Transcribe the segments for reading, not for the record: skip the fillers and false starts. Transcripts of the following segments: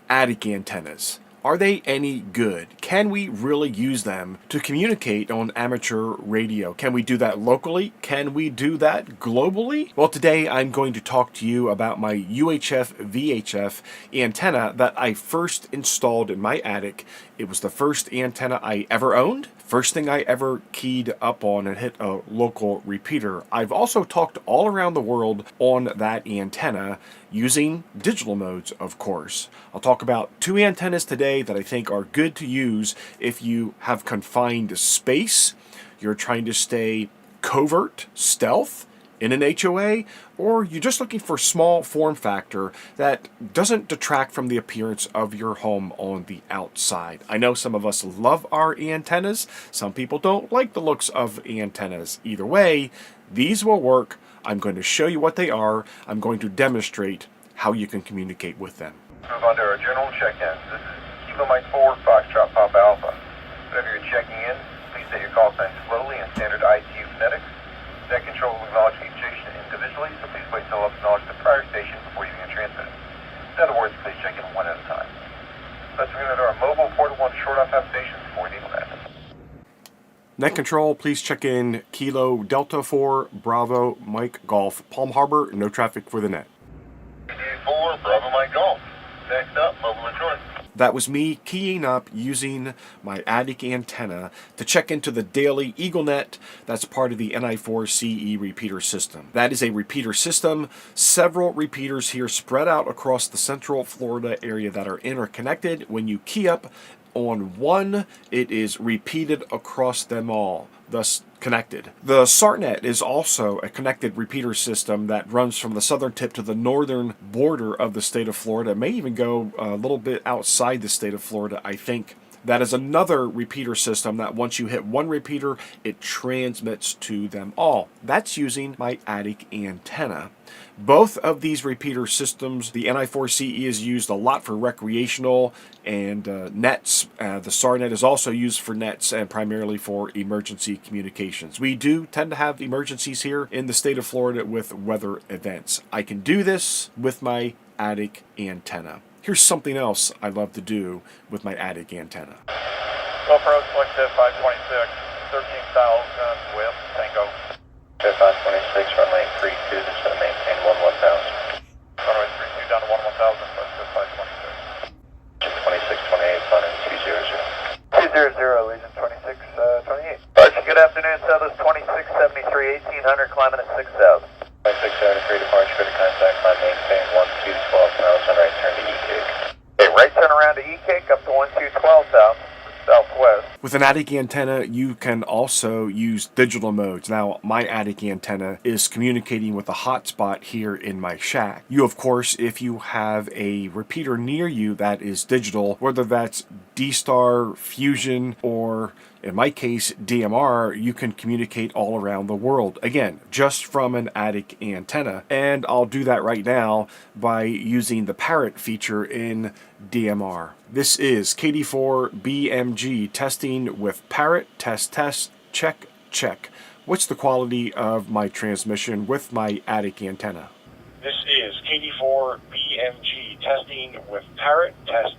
attic antennas. Are they any good? Can we really use them to communicate on amateur radio? Can we do that locally? Can we do that globally? Well, today I'm going to talk to you about my UHF VHF antenna that I first installed in my attic. It was the first antenna I ever owned. First thing I ever keyed up on and hit a local repeater. I've also talked all around the world on that antenna using digital modes, of course. I'll talk about two antennas today that I think are good to use if you have confined space, you're trying to stay covert, stealth, in an HOA, or you're just looking for small form factor that doesn't detract from the appearance of your home on the outside. I know some of us love our antennas. Some people don't like the looks of antennas. Either way, these will work. I'm going to show you what they are. I'm going to demonstrate how you can communicate with them. Move on to our general check-in. This is Kilo Mike 4, Foxtrot Pop Alpha. Whenever you're checking in, please say your call sign slowly in standard ITU phonetics. Net control will acknowledge each station individually, so please wait until I've acknowledged the prior station before you begin transmitting. In other words, please check in one at a time. Let's move into our mobile portable and short off-half stations for the Eagle Net. Net control, please check in Kilo Delta 4, Bravo, Mike Golf, Palm Harbor, no traffic for the net. 4, Bravo, Mike Golf. Next up, mobile and short. That was me keying up using my attic antenna to check into the daily EagleNet that's part of the NI4CE repeater system. That is a repeater system, several repeaters here spread out across the central Florida area that are interconnected. When you key up on one, it is repeated across them all, thus connected. The SARNET is also a connected repeater system that runs from the southern tip to the northern border of the state of Florida. It may even go a little bit outside the state of Florida, I think. That is another repeater system that once you hit one repeater, it transmits to them all. That's using my attic antenna. Both of these repeater systems, the NI4CE is used a lot for recreational and nets. The SARNET is also used for nets and primarily for emergency communications. We do tend to have emergencies here in the state of Florida with weather events. I can do this with my attic antenna. Here's something else I love to do with my attic antenna. GoPro selected 526, 13,000 with Tango. 526, runway 32, just going to maintain 11,000. Runway 32 down to 11,000, selected 526. 2628, flying 200. 200, Legion 2628. Archie, good afternoon, Southwest 2673, 1800, climbing at 6,000. 2673, departure, good contact, climb maintain 1212,000, right turn to E-Cake. Okay, right turn around to E-Cake, up to 1212,000, southwest. With an attic antenna, you can also use digital modes. Now, my attic antenna is communicating with a hotspot here in my shack. You, of course, if you have a repeater near you that is digital, whether that's D-Star, Fusion, or in my case, DMR, you can communicate all around the world. Again, just from an attic antenna. And I'll do that right now by using the parrot feature in DMR. This is KD4BMG testing with parrot, test, check, check. What's the quality of my transmission with my attic antenna? This is KD4BMG testing with parrot, test,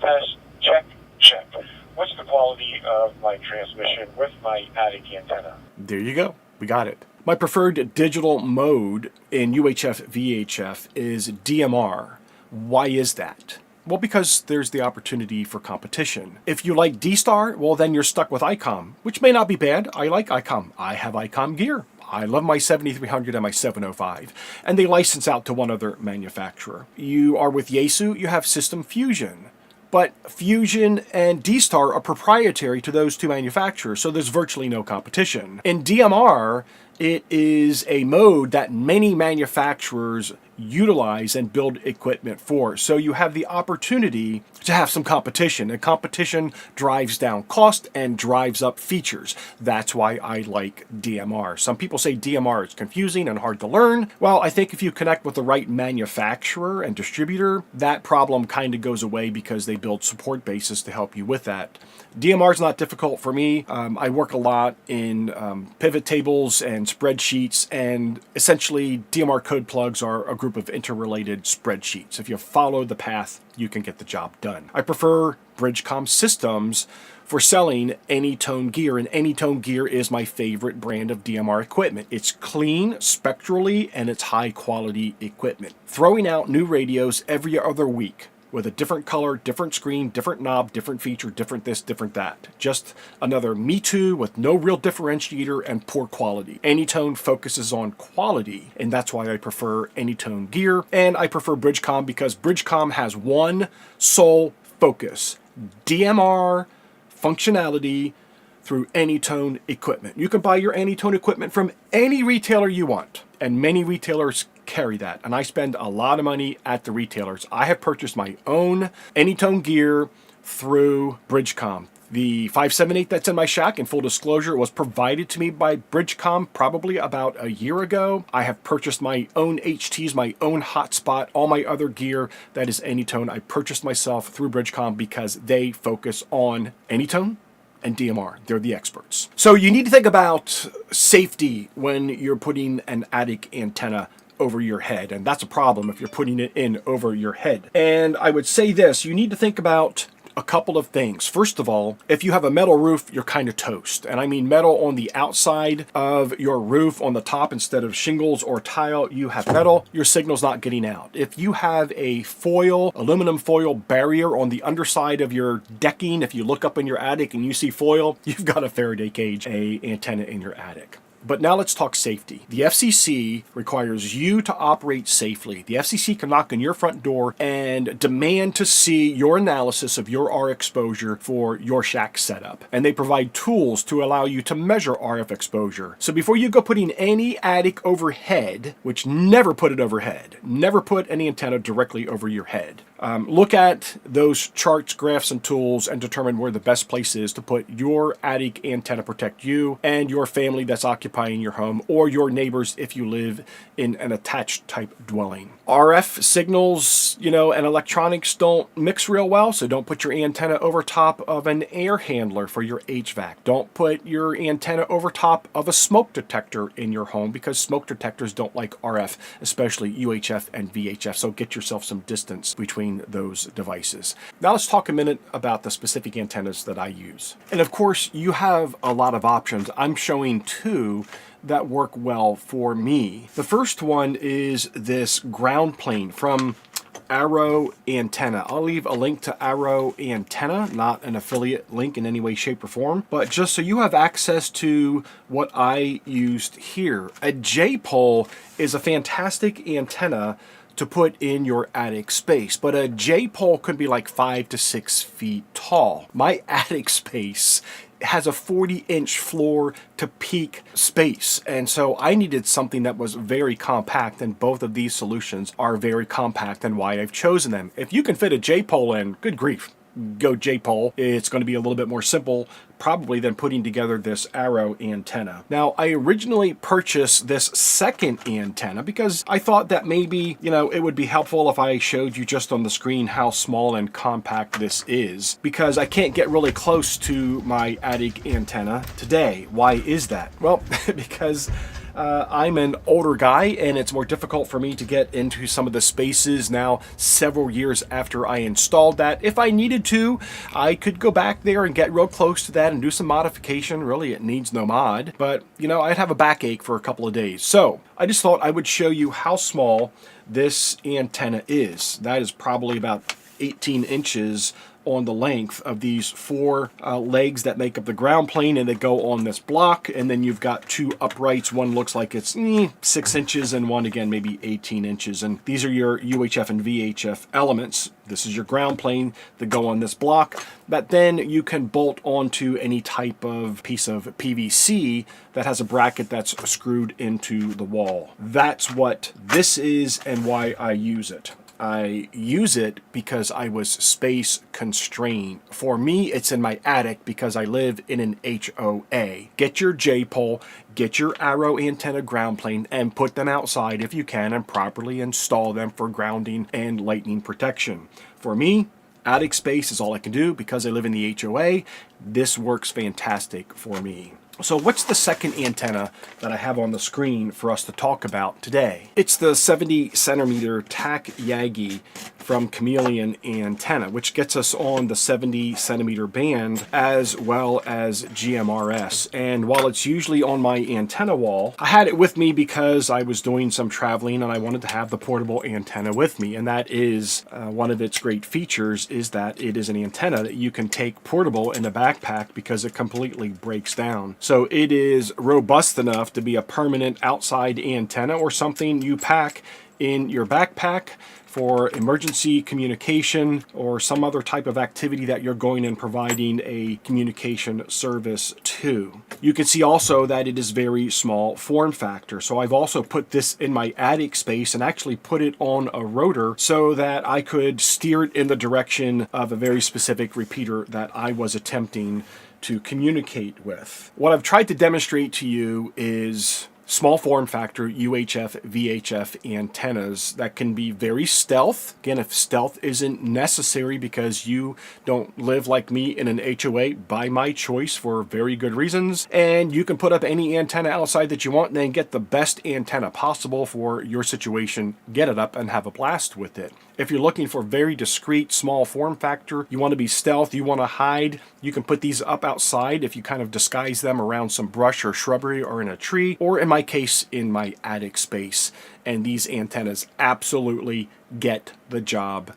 check, check. What's the quality of my transmission with my attic antenna? There you go. We got it. My preferred digital mode in UHF VHF is DMR. Why is that? Well, because there's the opportunity for competition. If you like D-Star, well, then you're stuck with ICOM, which may not be bad. I like ICOM. I have ICOM gear. I love my 7300 and my 705, and they license out to one other manufacturer. You are with Yaesu, you have System Fusion. But Fusion and D-Star are proprietary to those two manufacturers, so there's virtually no competition. In DMR, it is a mode that many manufacturers utilize and build equipment for. So you have the opportunity to have some competition, and competition drives down cost and drives up features. That's why I like DMR. Some people say DMR is confusing and hard to learn. Well, I think if you connect with the right manufacturer and distributor, that problem kind of goes away because they build support bases to help you with that. DMR is not difficult for me. I work a lot in pivot tables and and spreadsheets, and essentially DMR code plugs are a group of interrelated spreadsheets. If you follow the path, you can get the job done. I prefer BridgeCom Systems for selling Anytone gear, and Anytone gear is my favorite brand of DMR equipment. It's clean spectrally and it's high quality equipment. Throwing out new radios every other week with a different color, different screen, different knob, different feature, different this, different that. Just another Me Too with no real differentiator and poor quality. Anytone focuses on quality, and that's why I prefer Anytone gear. And I prefer BridgeCom because BridgeCom has one sole focus: DMR functionality through Anytone equipment. You can buy your Anytone equipment from any retailer you want, and many retailers carry that, and I spend a lot of money at the retailers. I have purchased my own Anytone gear through BridgeCom. The 578 that's in my shack, in full disclosure, was provided to me by BridgeCom probably about a year ago. I have purchased my own HTs, my own hotspot, all my other gear that is Anytone. I purchased myself through BridgeCom because they focus on Anytone and DMR. They're the experts. So you need to think about safety when you're putting an attic antenna over your head, and that's a problem if you're putting it in over your head. And I would say this: you need to think about a couple of things. First of all, if you have a metal roof, you're kind of toast. And I mean metal on the outside of your roof, on the top, instead of shingles or tile, you have metal. Your signal's not getting out. If you have a foil, aluminum foil barrier on the underside of your decking, if you look up in your attic and you see foil, you've got a Faraday cage, a antenna in your attic. But now let's talk safety. The FCC requires you to operate safely. The FCC can knock on your front door and demand to see your analysis of your RF exposure for your shack setup. And they provide tools to allow you to measure RF exposure. So before you go putting any attic overhead, which never put it overhead, never put any antenna directly over your head. Look at those charts, graphs, and tools and determine where the best place is to put your attic antenna, protect you and your family that's occupying your home, or your neighbors if you live in an attached type dwelling. RF signals, and electronics don't mix real well, so don't put your antenna over top of an air handler for your HVAC. Don't put your antenna over top of a smoke detector in your home, because smoke detectors don't like RF, especially UHF and VHF, so get yourself some distance between those devices. Now let's talk a minute about the specific antennas that I use. And of course, you have a lot of options. I'm showing two that work well for me. The first one is this ground plane from Arrow Antenna. I'll leave a link to Arrow Antenna, not an affiliate link in any way, shape, or form, but just so you have access to what I used here. A J-pole is a fantastic antenna to put in your attic space, but a J-pole could be like 5 to 6 feet tall. My attic space has a 40-inch floor to peak space, and so I needed something that was very compact, and both of these solutions are very compact, and why I've chosen them. If you can fit a J-pole in, good grief, go J-pole. It's going to be a little bit more simple probably than putting together this Arrow antenna. Now, I originally purchased this second antenna because I thought that maybe, it would be helpful if I showed you just on the screen how small and compact this is, because I can't get really close to my attic antenna today. Why is that? Well, because I'm an older guy and it's more difficult for me to get into some of the spaces now several years after I installed that. If I needed to, I could go back there and get real close to that and do some modification. Really, it needs no mod, but I'd have a backache for a couple of days. So I just thought I would show you how small this antenna is. That is probably about 18 inches on the length of these four legs that make up the ground plane, and they go on this block, and then you've got two uprights. One looks like it's 6 inches, and one again maybe 18 inches, and these are your UHF and VHF elements. This is your ground plane that go on this block that then you can bolt onto any type of piece of PVC that has a bracket that's screwed into the wall. That's what this is and why I use it. I use it because I was space constrained. For me, it's in my attic because I live in an HOA. Get your J-pole, get your Arrow antenna ground plane, and put them outside if you can, and properly install them for grounding and lightning protection. For me, attic space is all I can do because I live in the HOA. This works fantastic for me. So what's the second antenna that I have on the screen for us to talk about today? It's the 70 centimeter TAC Yaggi from Chameleon Antenna, which gets us on the 70 centimeter band as well as GMRS. And while it's usually on my antenna wall, I had it with me because I was doing some traveling and I wanted to have the portable antenna with me. And that is one of its great features, is that it is an antenna that you can take portable in a backpack because it completely breaks down. So it is robust enough to be a permanent outside antenna or something you pack in your backpack for emergency communication or some other type of activity that you're going and providing a communication service to. You can see also that it is very small form factor. So I've also put this in my attic space and actually put it on a rotor so that I could steer it in the direction of a very specific repeater that I was attempting to communicate with. What I've tried to demonstrate to you is small form factor UHF, VHF antennas that can be very stealth. Again, if stealth isn't necessary because you don't live like me in an HOA by my choice for very good reasons, and you can put up any antenna outside that you want and then get the best antenna possible for your situation, get it up and have a blast with it. If you're looking for very discreet small form factor, you want to be stealth, you want to hide, you can put these up outside if you kind of disguise them around some brush or shrubbery or in a tree, or in my case, in my attic space. And these antennas absolutely get the job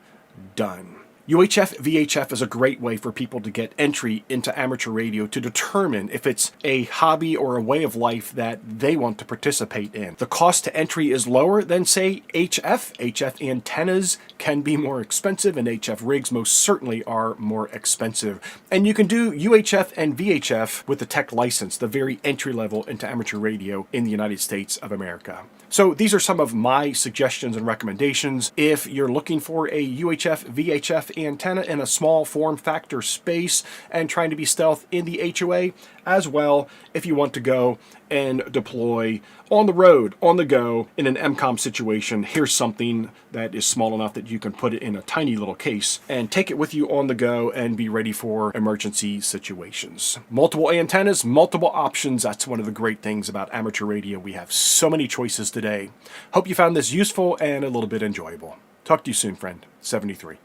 done. UHF, VHF is a great way for people to get entry into amateur radio to determine if it's a hobby or a way of life that they want to participate in. The cost to entry is lower than, say, HF. HF antennas can be more expensive, and HF rigs most certainly are more expensive. And you can do UHF and VHF with the tech license, the very entry level into amateur radio in the United States of America. So these are some of my suggestions and recommendations. If you're looking for a UHF, VHF antenna in a small form factor space and trying to be stealth in the HOA, as well if you want to go and deploy on the road, on the go, in an MCOM situation, here's something that is small enough that you can put it in a tiny little case and take it with you on the go and be ready for emergency situations. Multiple antennas, multiple options. That's one of the great things about amateur radio. We have so many choices today. Hope you found this useful and a little bit enjoyable. Talk to you soon, friend. 73.